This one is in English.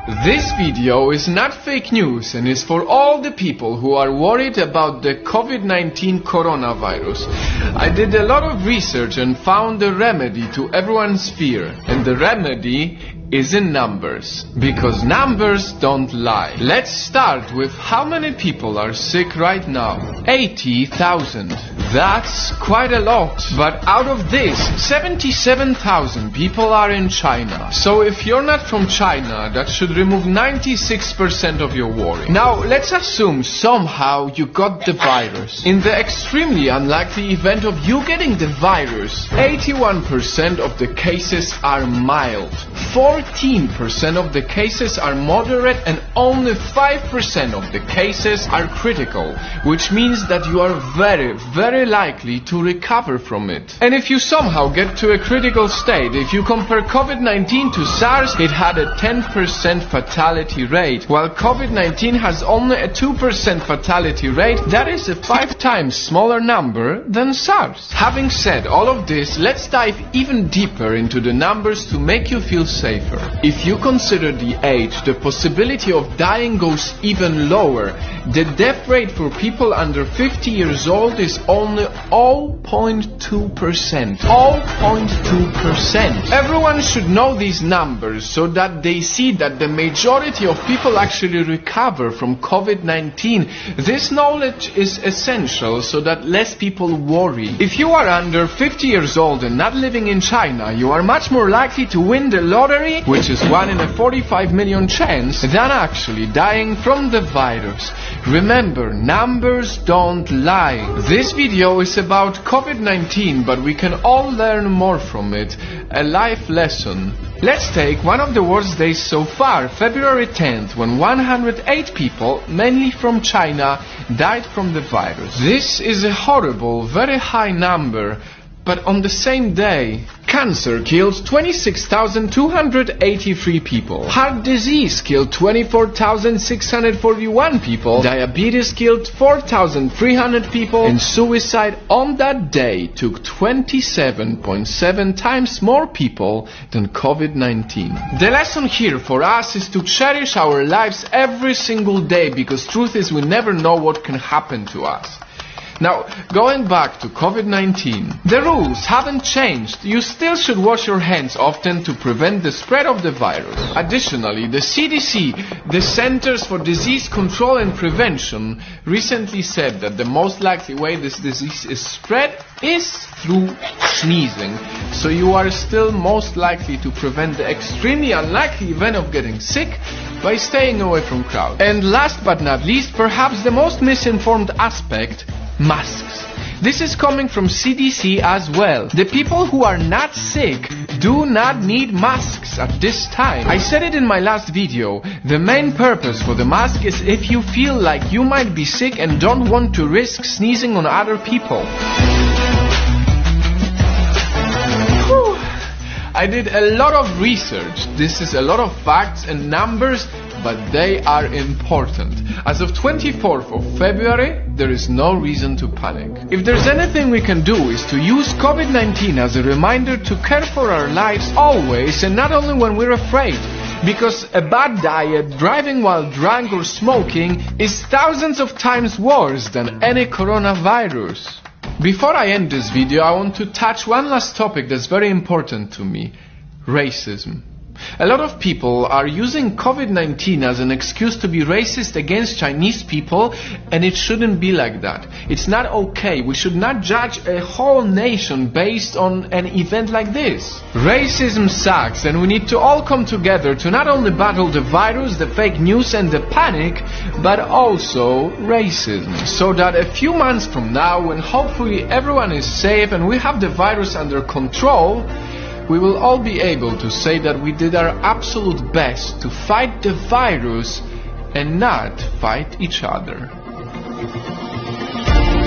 This video is not fake news and is for all the people who are worried about the COVID-19 coronavirus. I did a lot of research and found a remedy to everyone's fear, and the remedy is in numbers, because numbers don't lie. Let's start with how many people are sick right now. 80,000. That's quite a lot, but out of this, 77,000 people are in China. So if you're not from China, that should remove 96% of your worry. Now, let's assume somehow you got the virus. In the extremely unlikely event of you getting the virus, 81% of the cases are mild. 14% of the cases are moderate and only 5% of the cases are critical, which means that you are very likely to recover from it. And if you somehow get to a critical state, if you compare COVID-19 to SARS, it had a 10% fatality rate, while COVID-19 has only a 2% fatality rate. That is a 5 times smaller number than SARS. Having said all of this, let's dive even deeper into the numbers to make you feel safer. If you consider the age, the possibility of dying goes even lower. The death rate for people under 50 years old is only 0.2%. 0.2%. Everyone should know these numbers so that they see that the majority of people actually recover from COVID-19. This knowledge is essential so that less people worry. If you are under 50 years old and not living in China, you are much more likely to win the lottery, which is 1 in a 45 million chance, than actually dying from the virus. Remember, numbers don't lie. This video is about COVID-19, but we can all learn more from it. A life lesson. Let's take one of the worst days so far, February 10th, when 108 people, mainly from China, died from the virus. This is a horrible, very high number. But on the same day, cancer killed 26,283 people. Heart disease killed 24,641 people. Diabetes killed 4,300 people. And suicide on that day took 27.7 times more people than COVID-19. The lesson here for us is to cherish our lives every single day, because truth is we never know what can happen to us. Now, going back to COVID-19, the rules haven't changed. You still should wash your hands often to prevent the spread of the virus. Additionally, the CDC, the Centers for Disease Control and Prevention, recently said that the most likely way this disease is spread is through sneezing. So you are still most likely to prevent the extremely unlikely event of getting sick by staying away from crowds. And last but not least, perhaps the most misinformed aspect, masks. This is coming from CDC as well. The people who are not sick do not need masks at this time. I said it in my last video. The main purpose for the mask is if you feel like you might be sick and don't want to risk sneezing on other people. I did a lot of research. This is a lot of facts and numbers, but they are important. As of 24th of February, there is no reason to panic. If there's anything we can do is to use COVID-19 as a reminder to care for our lives always, and not only when we're afraid. Because a bad diet, driving while drunk or smoking is thousands of times worse than any coronavirus. Before I end this video, I want to touch one last topic that's very important to me: racism. A lot of people are using COVID-19 as an excuse to be racist against Chinese people, and it shouldn't be like that. It's not okay. We should not judge a whole nation based on an event like this. Racism sucks, and we need to all come together to not only battle the virus, the fake news and the panic, but also racism. So that a few months from now, when hopefully everyone is safe and we have the virus under control, we will all be able to say that we did our absolute best to fight the virus and not fight each other.